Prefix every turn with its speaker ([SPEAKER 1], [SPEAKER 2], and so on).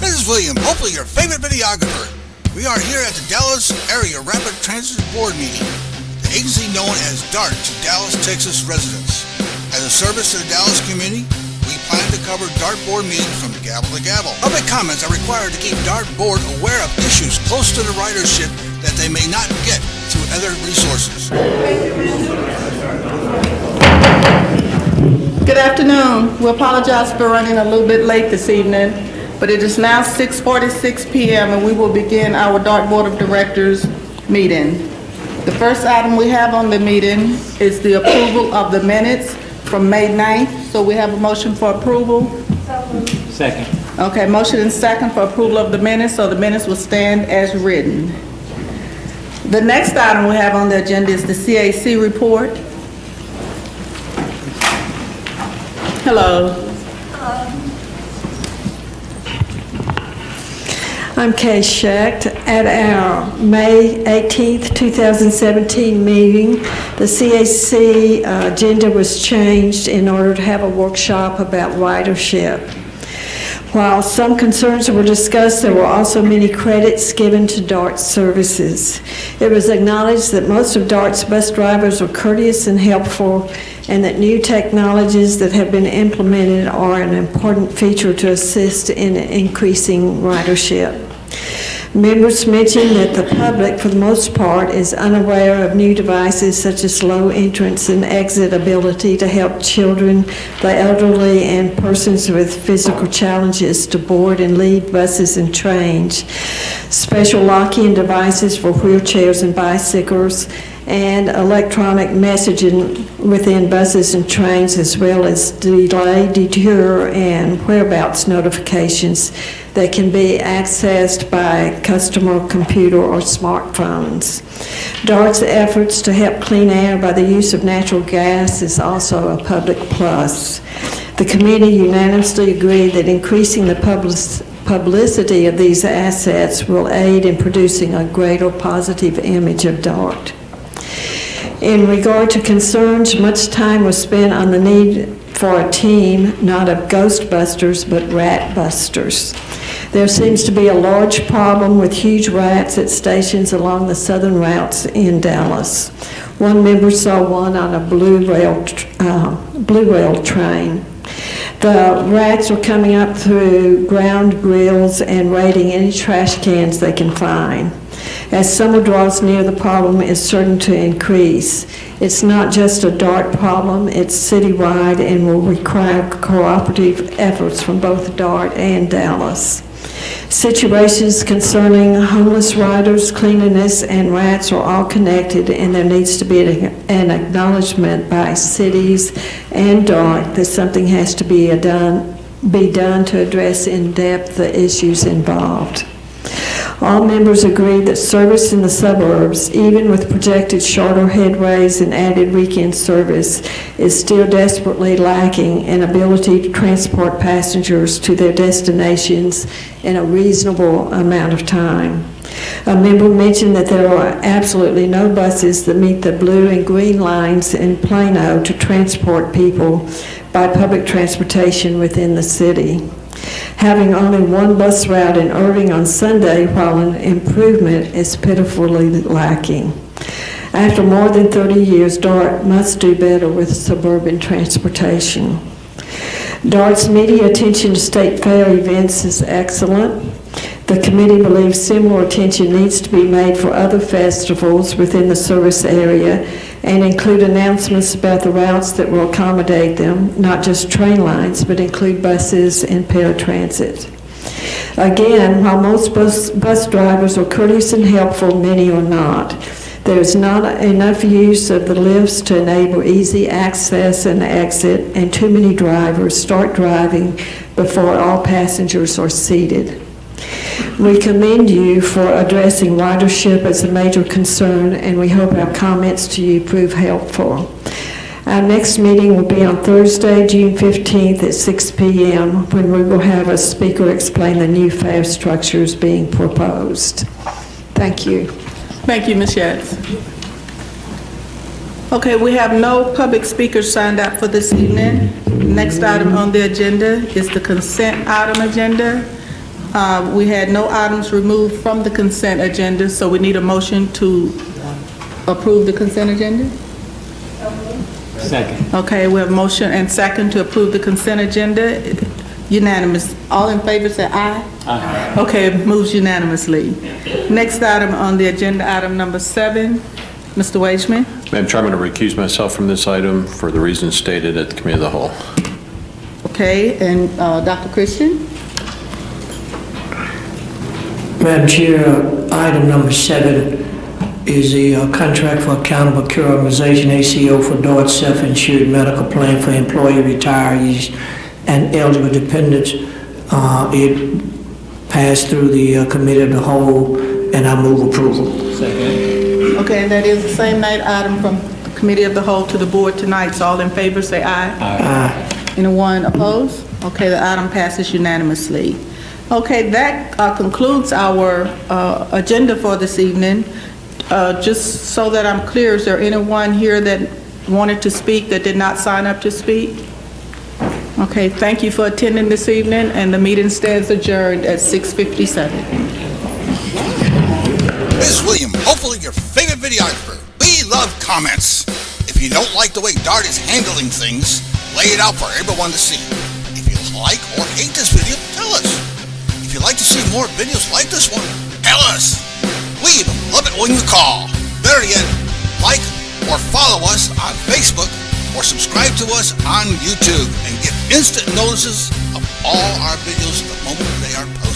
[SPEAKER 1] This is William, hopefully your favorite videographer. We are here at the Dallas Area Rapid Transit Board meeting, the agency known as DART to Dallas, Texas residents. As a service to the Dallas community, we plan to cover DART board meetings from gavel to gavel. Public comments are required to keep DART board aware of issues close to the ridership that they may not get through other resources.
[SPEAKER 2] Good afternoon. We apologize for running a little bit late this evening, but it is now 6:46 p.m. and we will begin our DART Board of Directors meeting. The first item we have on the meeting is the approval of the minutes from May 9th. So we have a motion for approval.
[SPEAKER 3] Second.
[SPEAKER 2] Okay, motion and second for approval of the minutes, so the minutes will stand as written. The next item we have on the agenda is the CAC report. Hello.
[SPEAKER 4] I'm Kay Schecht. At our May 18th, 2017 meeting, the CAC agenda was changed in order to have a workshop about ridership. While some concerns were discussed, there were also many credits given to DART services. It was acknowledged that most of DART's bus drivers are courteous and helpful, and that new technologies that have been implemented are an important feature to assist in increasing ridership. Members mentioned that the public, for the most part, is unaware of new devices such as low entrance and exit ability to help children, the elderly, and persons with physical challenges to board and leave buses and trains, special locking devices for wheelchairs and bicycles, and electronic messaging within buses and trains, as well as delay, detour, and whereabouts notifications that can be accessed by customer computer or smartphones. DART's efforts to help clean air by the use of natural gas is also a public plus. The committee unanimously agreed that increasing the publicity of these assets will aid in producing a greater positive image of DART. In regard to concerns, much time was spent on the need for a team, not of ghostbusters, but rat busters. There seems to be a large problem with huge rats at stations along the southern routes in Dallas. One member saw one on a blue rail train. The rats are coming up through ground grills and raiding any trash cans they can find. As summer draws near, the problem is certain to increase. It's not just a DART problem, it's citywide and will require cooperative efforts from both DART and Dallas. Situations concerning homeless riders, cleanliness, and rats are all connected, and there needs to be an acknowledgement by cities and DART that something has to be done to address in depth the issues involved. All members agreed that service in the suburbs, even with projected shorter headways and added weekend service, is still desperately lacking in ability to transport passengers to their destinations in a reasonable amount of time. A member mentioned that there are absolutely no buses that meet the blue and green lines in Plano to transport people by public transportation within the city. Having only one bus route in Irving on Sunday, while an improvement, is pitifully lacking. After more than 30 years, DART must do better with suburban transportation. DART's media attention to state fair events is excellent. The committee believes similar attention needs to be made for other festivals within the service area and include announcements about the routes that will accommodate them, not just train lines, but include buses and paratransit. Again, while most bus drivers are courteous and helpful, many are not. There is not enough use of the lifts to enable easy access and exit, and too many drivers start driving before all passengers are seated. We commend you for addressing ridership as a major concern, and we hope our comments to you prove helpful. Our next meeting will be on Thursday, June 15th at 6 p.m. when we will have a speaker explain the new fare structures being proposed. Thank you.
[SPEAKER 2] Thank you, Ms. Yates. Okay, we have no public speakers signed up for this evening. Next item on the agenda is the consent item agenda. We had no items removed from the consent agenda, so we need a motion to approve the consent agenda?
[SPEAKER 3] Second.
[SPEAKER 2] Okay, we have motion and second to approve the consent agenda. Unanimous. All in favor say aye.
[SPEAKER 3] Aye.
[SPEAKER 2] Okay, it moves unanimously. Next item on the agenda, item number 7. Mr. Wageman?
[SPEAKER 5] Madam Chair, I'm going to recuse myself from this item for the reasons stated at the Committee of the Whole.
[SPEAKER 2] Okay, and Dr. Christian?
[SPEAKER 6] Madam Chair, item number 7 is the contract for accountable care organization, ACO, for DOT self-insured medical plan for employee retirees and eligible dependents. It passed through the Committee of the Whole, and I move approval.
[SPEAKER 3] Second.
[SPEAKER 2] Okay, and that is the same night item from the Committee of the Whole to the Board tonight, so all in favor say aye.
[SPEAKER 6] Aye.
[SPEAKER 2] Anyone opposed? Okay, the item passes unanimously. Okay, that concludes our agenda for this evening. Just so that I'm clear, is there anyone here that wanted to speak that did not sign up to speak? Okay, thank you for attending this evening, and the meeting stands adjourned at 6:57.
[SPEAKER 1] Ms. William, hopefully your favorite videographer. We love comments. If you don't like the way Dart is handling things, lay it out for everyone to see. If you like or hate this video, tell us. If you'd like to see more videos like this one, tell us. We even love it when you call. Better yet, like or follow us on Facebook or subscribe to us on YouTube and get instant notices of all our videos the moment they are posted.